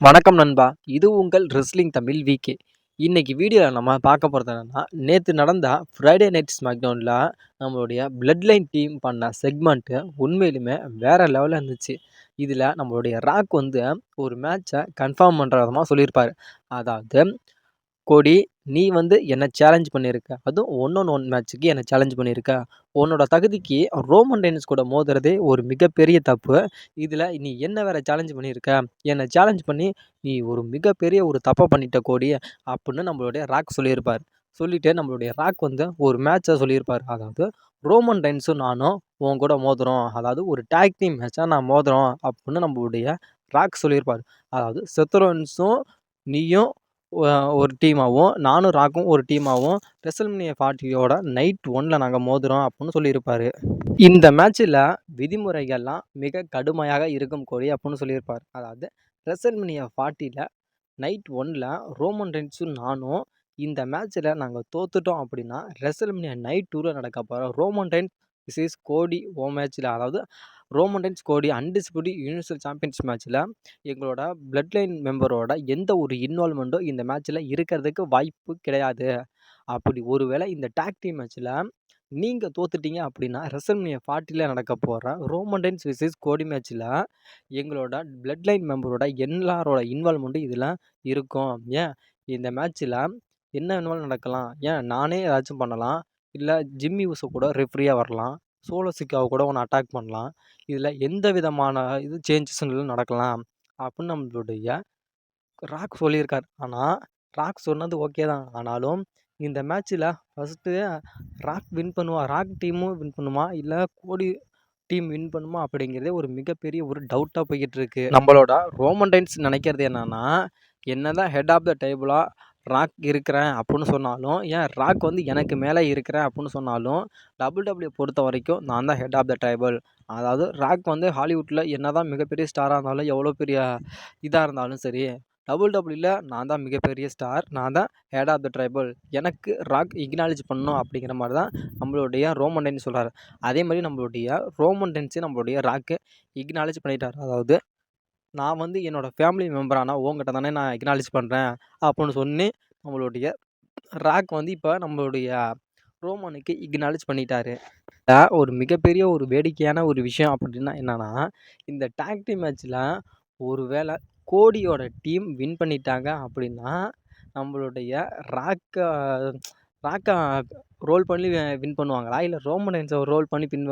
வணக்கம் நண்பா. இது உங்கள் ரெஸ்லிங் தமிழ் விகே. இன்னைக்கு வீடியோல நம்ம பார்க்க போறது என்னன்னா, நேத்து நடந்த ஃப்ரைடே நைட் ஸ்மாக்டவுன்ல நம்மளுடைய பிளட் லைன் டீம் பண்ண செக்மெண்ட் உண்மையிலுமே வேற லெவல்ல இருந்துச்சு. இதுல நம்மளுடைய ராக் வந்து ஒரு மேட்ச கன்ஃபார்ம் பண்ற விதமா சொல்லியிருப்பாரு. அதாவது கோடி, நீ வந்து என்ன சேலஞ்ச் பண்ணியிருக்க. அதுவும் 1 on 1 மேட்ச்சுக்கு என்ன சேலஞ்ச் பண்ணியிருக்க. உன்னோட தகுதிக்கு ரோமன் ரெய்ன்ஸ் கூட மோதுறதே ஒரு மிகப்பெரிய தப்பு. இதுல நீ என்ன வேற சேலஞ்ச் பண்ணியிருக்க. என்ன சேலஞ்ச் பண்ணி நீ ஒரு மிகப்பெரிய ஒரு தப்ப பண்ணிட்ட கோடி அப்படின்னு நம்மளுடைய ராக் சொல்லியிருப்பார். சொல்லிட்டு நம்மளுடைய ராக் வந்து ஒரு மேட்ச சொல்லியிருப்பார். அதாவது ரோமன் ரெய்ன்ஸும் நானும் உன் கூட மோதுறோம். அதாவது ஒரு டாக் டீம் மேட்சா நான் மோதுறோம் அப்படின்னு நம்மளுடைய ராக் சொல்லியிருப்பார். அதாவது செத் ரோலின்ஸும் நீயும் ஒ ஒரு டீமாவும், நானும் ராக்கும் ஒரு டீமாவும் ரெசல்மேனியா 40யோட நைட் 1ல நாங்க மோதுறோம் அப்புட்ன்னு சொல்லியிருப்பாரு. இந்த மேட்ச்ல விதிமுறைகள்லாம் மிக கடுமையாக இருக்கும் கோடி அப்புட்ன்னு சொல்லியிருப்பாரு. அதாவது ரெசல்மேனியா 40ல நைட் 1ல ரோமன் ரெய்ன்ஸும் நானும் இந்த மேட்ச்ல நாங்க தோத்துட்டோம் அப்படின்னா, ரெசல்மேனியா நைட் 2ல நடக்கப்போற ரோமன் ரெய்ன்ஸ் விசஸ் கோடி மேட்ச்ல அதாவது Roman Reigns Cody undisputed universal champions மேட்ச்ல எங்களோட பிளட் லைன் மெம்பரோட எந்த ஒரு இன்வால்வ்மெண்ட்டும் இந்த மேட்ச்ல இருக்கிறதுக்கு வாய்ப்பு கிடையாது. அப்படி ஒருவேளை இந்த டாக் டீம் மேட்ச்ல நீங்க தோத்துட்டீங்க அப்படின்னா, ரெசல்மேனியா 40ல நடக்கப் போற ரோமன் ரெய்ன்ஸ் விசஸ் கோடி மேட்ச்ல எங்களோட பிளட் லைன் மெம்பரோட எல்லாரோட இன்வால்வ்மெண்ட்டும் இதுல இருக்கும். ஏன் இந்த மேட்ச்ல என்ன வேணுமாலும் நடக்கலாம். ஏன் நானே ஏதாச்சும் பண்ணலாம். இல்ல ஜிம்மி ஊசோ கூட ரெஃப்ரியா வரலாம். சோலோ சிக்காவ கூட உன்ன அட்டாக் பண்ணலாம். இதுல எந்த விதமான சேஞ்சஸ்னாலும் நடக்கலாம். அப்படின்னு நம்மளுடைய ராக் சொல்லியிருக்காரு. ஆனா, ராக் சொன்னது ஓகே தான். ஆனாலும் இந்த மேட்ச்ல ஃபர்ஸ்ட்டு ராக் வின் ராக் டீமும் வின் பண்ணுமா? இல்ல கோடி டீம் வின் பண்ணுமா? அப்படிங்கிறதே ஒரு மிகப்பெரிய ஒரு டவுட்டா போய்க்கிட்டு இருக்கு. நம்மளோட ரோமன் ரெய்ன்ஸ் நினைக்கிறது என்னன்னா, என்னதான் ஹெட் ஆஃப் த டேபிளா ராக் இருக்கிறேன் அப்புட்ன்னு சொன்னாலும், ஏன் ராக் வந்து எனக்கு மேல இருக்கிறேன் அப்புட்ன்னு சொன்னாலும், WWE பொறுத்தவரைக்கும் நான் தான் ஹெட் ஆஃப் த டேபிள். அதாவது ராக் வந்து ஹாலிவுட்ல என்னதான் மிகப்பெரிய ஸ்டாரா இருந்தாலும், எவ்வளோ பெரிய இதா இருந்தாலும் சரி, WWE நான் தான் மிகப்பெரிய ஸ்டார். நான் தான் ஹெட் ஆஃப் த ட்ரைபிள். எனக்கு ராக் இக்னாலஜ் பண்ணணும் அப்படிங்கிற மாரி தான் நம்மளுடைய ரோமன் ரெய்ன்ஸ் சொல்றாரு. அதே மாரி நம்மளுடைய ரோமன் ரெய்ன்ஸே நம்மளுடைய ராக்க இக்னாலஜ் பண்ணிட்டாரு. அதாவது நான் வந்து என்னோட ஃபேமிலி மெம்பரான உன்கிட்ட தானே நான் அக்னாலஜ் பண்றேன் அப்புட்ன்னு சொல்லி நம்மளுடைய ராக் வந்து இப்ப நம்மளுடைய ரோமனுக்கு இக்னாலஜ் பண்ணிட்டாரு. ஒரு மிகப்பெரிய ஒரு வேடிக்கையான ஒரு விஷயம் அப்படின்னா என்னன்னா, இந்த டாக் டீம் மேட்ச்ல ஒருவேள கோடியோட டீம் வின் பண்ணிட்டாங்க அப்படின்னா, நம்மளுடைய ராக்க ராக்க ரோல் பண்ணி வின் பண்ணுவாங்களா? இல்ல ரோமன் ரெய்ன்ஸ ரோல் பண்ணி பின்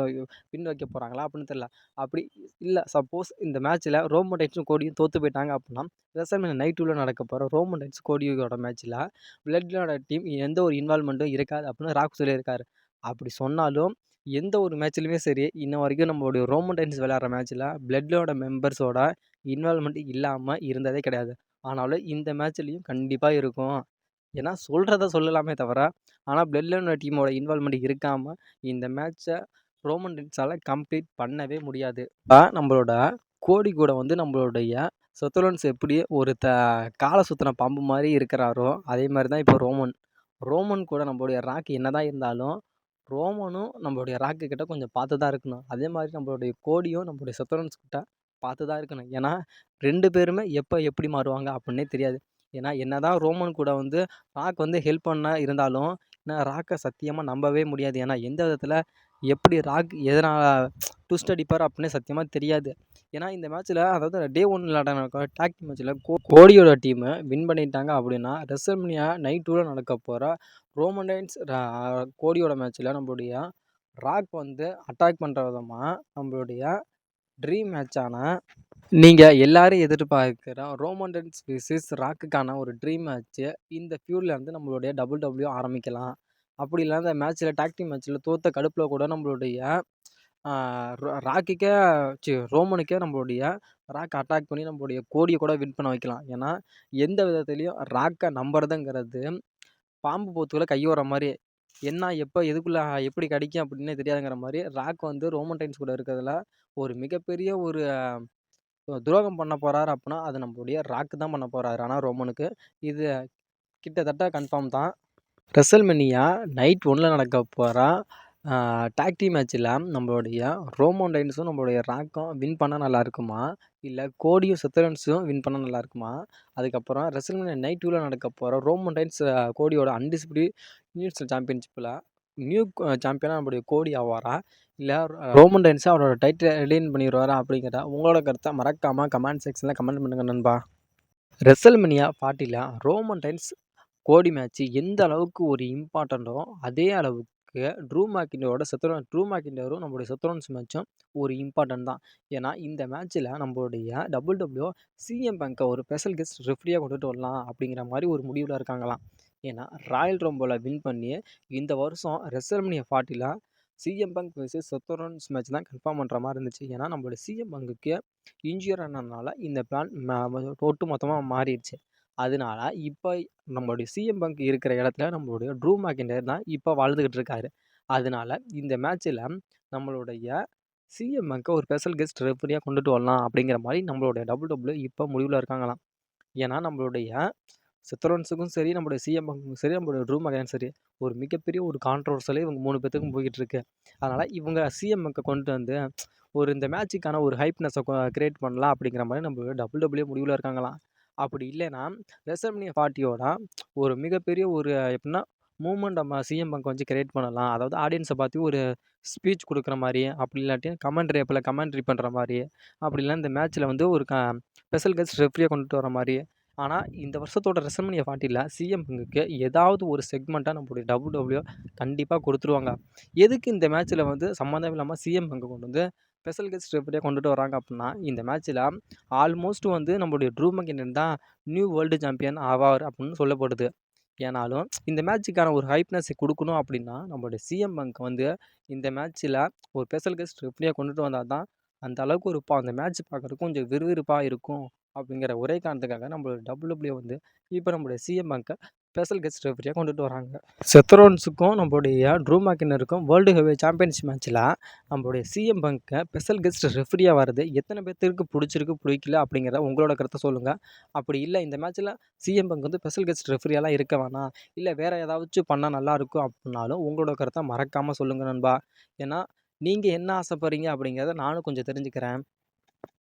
வைக்க போறாங்களா? அப்படின்னு தெரியல. அப்படி இல்ல சப்போஸ் இந்த மேட்ச்ல ரோமன் ரெய்ன்ஸும் கோடியும் தோத்து போயிட்டாங்க அப்படின்னா, ரெசல்மேனியா நைட் 2ல நடக்கப்போற ரோமன் ரெய்ன்ஸ் கோடியோட மேட்ச்ல பிளட்டோட டீம் எந்த ஒரு இன்வால்வ்மெண்ட்டும் இருக்காது அப்படின்னு ராக் சொல்லியிருக்காரு. அப்படி சொன்னாலும் எந்த ஒரு மேட்ச்லயுமே சரி, இன்ன வரைக்கும் நம்மளுடைய ரோமன் ரெய்ன்ஸ் விளையாடுற மேட்ச்ல பிளட்டோட மெம்பர்ஸோட இன்வால்வ்மெண்ட் இல்லாம இருந்ததே கிடையாது. ஆனாலும் இந்த மேட்ச்லயும் கண்டிப்பா இருக்கும். ஏன்னா சொல்றத சொல்லலாமே தவிர, ஆனா பிளட் லைன் டீமோட இன்வால்வ்மெண்ட் இருக்காம இந்த மேட்ச்ச ரோமன் ரெய்ன்ஸால கம்ப்ளீட் பண்ணவே முடியாது. நம்மளோட கோடி கூட வந்து நம்மளுடைய செத் எப்படி ஒரு கால சுத்துன பாம்பு மாரி இருக்கிறாரோ, அதே மாரி தான் இப்போ ரோமன். ரோமன் கூட நம்மளுடைய ராக் என்னதான் இருந்தாலும், ரோமனும் நம்மளுடைய ராக்கு கிட்ட கொஞ்சம் பார்த்து தான் இருக்கணும். அதே மாரி நம்மளுடைய கோடியும் நம்மளுடைய செத் கிட்ட பார்த்து தான் இருக்கணும். ஏன்னா 2 பேருமே எப்ப எப்படி மாறுவாங்க அப்புட்ன்னே தெரியாது. ஏன்னா என்னதான் ரோமன் கூட வந்து ராக் வந்து ஹெல்ப் பண்ண இருந்தாலும், நான் ராக்க சத்தியமா நம்பவே முடியாது. ஏன்னா எந்த விதத்தில எப்படி ராக் எதனால ட்விஸ்ட் அடிப்பார் அப்புட்ன்னே சத்தியமா தெரியாது. ஏன்னா இந்த மேட்ச்ல அதாவது டே 1 நடந்த டாக் டீம் மேட்ச்ல கோடியோட டீம் வின் பண்ணிட்டாங்க அப்படின்னா, ரெசல்மேனியா நைட் 2ல நடக்கப்போற ரோமன் ரெய்ன்ஸ் கோடியோட மேட்ச்ல நம்மளுடைய ராக் வந்து அட்டாக் பண்ற விதமா நம்மளுடைய ட்ரீம் மேட்சான நீங்க எல்லாரும் எதிர்பார்க்கிற ரோமன் ரெய்ன்ஸ் விசஸ் ராக்குக்கான ஒரு ட்ரீம் மேட்ச் இந்த ஃபியூட்ல இருந்து நம்மளுடைய WWE ஆரம்பிக்கலாம். அப்படி இல்ல அந்த மேட்ச்ல டாக் டீம் மேட்ச்ல தோத்த கடுப்புல கூட நம்மளுடைய ஆ ராக்குக்கே ரோமனுக்கே நம்மளுடைய ராக் அட்டாக் பண்ணி நம்மளுடைய கோடிய கூட வின் பண்ண வைக்கலாம். ஏன்னா, எந்த விதத்திலயும் ராக்க நம்புறதுங்கிறது பாம்பு பொத்துக்குள்ள கையோடுற மாரி. என்ன எப்ப எதுக்குள்ள எப்படி கடிக்கும் அப்படின்னே தெரியாதுங்கிற மாரி, ராக் வந்து ரோமன் ரெய்ன்ஸ் கூட இருக்கிறதுல ஒரு மிகப்பெரிய ஒரு துரோகம் பண்ண போறாரு அப்புட்ன்னா, அது நம்மளுடைய ராக் தான் பண்ண போறாரு. ஆனா ரோமனுக்கு. இது கிட்டத்தட்ட கன்ஃபார்ம் தான். ரெசல்மேனியா நைட் 1ல நடக்கப் போற டாக் டீம் மேட்ச்ல நம்மளுடைய ரோமன் ரெய்ன்ஸும், நம்மளுடைய ராக்கும் வின் பண்ணா நல்லா இருக்குமா? இல்ல கோடியும் செத்தரன்ஸும் வின் பண்ணா நல்லா இருக்குமா? அதுக்கப்புறம் ரெசல்மேனியா நைட் 2ல நடக்க போற ரோமன் ரெயின்ஸ் கோடியோட அன்டிஸ்பியூட்டட் யுனிவர்சல் சாம்பியன்ஷிப்ல நியூ சாம்பியனா நம்முடைய கோடி ஆவாரா? இல்ல ரோமன் ரெயின்ஸ் அவரோட டைட்டில ரிட்டெயின் பண்ணிருவாரா? அப்படிங்கிற உங்களோட கருத்த மறக்காம கமெண்ட் செக்ஷன்ல கமெண்ட் பண்ணுங்க நண்பா. ரெசல்மேனியா 40ல ரோமன் ரெயின்ஸ் கோடி மேட்ச் எந்த அளவுக்கு ஒரு இம்பார்ட்டன்ட்டோ, அதே அளவுக்கு ட்ரூ மேக்கின்டையரும் நம்மளுடைய செத்ரோன்ஸ் மேட்சும் ஒரு இம்பார்ட்டன்ட் தான். ஏன்னா, இந்த மேட்ச்ல நம்மளுடைய WWE சிஎம் பங்க ஒரு ஸ்பெஷல் கெஸ்ட் ரெஃப்ரியா கொண்டுட்டு வரலாம் அப்படிங்கிற மாரி ஒரு முடிவுல இருக்காங்களாம். ஏன்னா, ராயல் ரம்பிள வின் பண்ணி இந்த வருஷம் WrestleMania 40ல CM bunk versus செத்ரோன்ஸ் match தான் கன்ஃபார்ம் பண்ற மாரி இருந்துச்சு. ஏன்னா, நம்மளுடைய சிஎம் பங்குக்கு இன்ஜூர் ஆனதுனால இந்த பிளான் ஒட்டு மொத்தமா மாறிடுச்சு. அதனால இப்ப நம்மளுடைய சிஎம் பங்க் இருக்கிற இடத்துல நம்மளுடைய ட்ரூ மேக்கின்டையர் தான் இப்ப வாழ்ந்துகிட்டு இருக்காரு. அதனால இந்த மேட்ச்ல நம்மளுடைய சிஎம் பங்க ஒரு ஸ்பெஷல் கெஸ்ட் ரெஃப்ரியா கொண்டுட்டு வரலாம் அப்படிங்கிற மாரி நம்மளுடைய WWE இப்ப முடிவுல இருக்காங்களாம். ஏன்னா, நம்மளுடைய செத்ரோன்ஸுக்கும் சரி, நம்மளுடைய சிஎம் பங்க்குக்கும் சரி, நம்மளுடைய ட்ரூ மேக்கின்டையரும் சரி, ஒரு மிகப்பெரிய ஒரு கான்ட்ரோவர்சியலே இவங்க 3 பேத்துக்கும் போய்க்கிட்டு இருக்கு. அதனால இவங்க சிஎம் பங்க கொண்டு வந்து ஒரு இந்த மேட்சுக்கான ஒரு ஹைப்னஸ கிரியேட் பண்ணலாம் அப்படிங்கிற மாரி நம்மளுடைய WWE முடிவுல இருக்காங்களாம். அப்படி இல்லைன்னா, ரெசல்மேனியா 40யோட ஒரு மிகப்பெரிய ஒரு எப்படின்னா, மூவ்மெண்ட் நம்ம சிஎம் பங்க் வச்சு கிரியேட் பண்ணலாம். அதாவது ஆடியன்ஸ பார்த்து ஒரு ஸ்பீச் குடுக்குற மாரி, அப்படி இல்லாட்டி கமெண்ட்ரி பண்ற மாரி, அப்படி இல்லனா இந்த மேட்ச்ல வந்து ஒரு ஸ்பெஷல் கெஸ்ட் ரெஃப்ரியா கொண்டுட்டு வர மாரி. ஆனா, இந்த வருஷத்தோட ரெசல்மேனியா 40ல சிஎம் பங்குக்கு ஏதாவது ஒரு செக்மெண்ட்டா நம்மளுடைய WWE கண்டிப்பா குடுத்துருவாங்க. எதுக்கு இந்த மேட்ச்ல வந்து சம்மந்தம் இல்லாம சிஎம் பங்க கொண்டு வந்து ஸ்பெஷல் கெஸ்ட் ரெஃப்ரியா கொண்டுட்டு வராங்க அப்படின்னா, இந்த மேட்ச்ல ஆல்மோஸ்ட் வந்து நம்மளுடைய ட்ரூ மெக்கின்டன் தான் நியூ வேர்ல்டு சாம்பியன் ஆவார் அப்படின்னு சொல்லப்படுது. ஏனாலும் இந்த மேட்சுக்கான ஒரு ஹைப்னஸ் குடுக்கணும் அப்படின்னா, நம்மளுடைய சிஎம் பங்க் வந்து இந்த மேட்ச்ல ஒரு ஸ்பெஷல் கெஸ்ட் ரெஃப்ரியா கொண்டுட்டு வந்தா தான், அந்த அளவுக்கு ஒரு அந்த மேட்ச் பார்க்கறதுக்கு கொஞ்சம் விறுவிறுப்பா இருக்கும். அப்படிங்கிற ஒரே காரணத்துக்காக நம்மளோட WWE வந்து இப்ப நம்மளுடைய சிஎம் பங்க ஸ்பெஷல் கெஸ்ட் ரெஃப்ரியா கொண்டுட்டு வராங்க. செத்ரோன்ஸுக்கும் நம்மளுடைய ட்ரூ மேக்கினருக்கும் வேர்ல்டு ஹெவிவெயிட் சாம்பியன்ஷிப் மேட்ச்ல நம்மளுடைய சிஎம் பங்க ஸ்பெஷல் கெஸ்ட் ரெஃப்ரியா வரது எத்தன பேத்துக்கு புடிச்சிருக்கு, புடிக்கல அப்படிங்கிறத உங்களோட கருத்த சொல்லுங்க. அப்படி இல்ல இந்த மேட்ச்ல சிஎம் பங்க் வந்து ஸ்பெஷல் கெஸ்ட் ரெஃப்ரியாலாம் இருக்க வேணாம். இல்ல வேற ஏதாச்சும் பண்ணா நல்லாயிருக்கும் அப்டின்னாலும் உங்களோட கருத்த மறக்காம சொல்லுங்க நண்பா. ஏன்னா, நீங்க என்ன ஆசைப்படுறீங்க அப்படிங்கிறத நானும் கொஞ்சம் தெரிஞ்சுக்கிறேன்.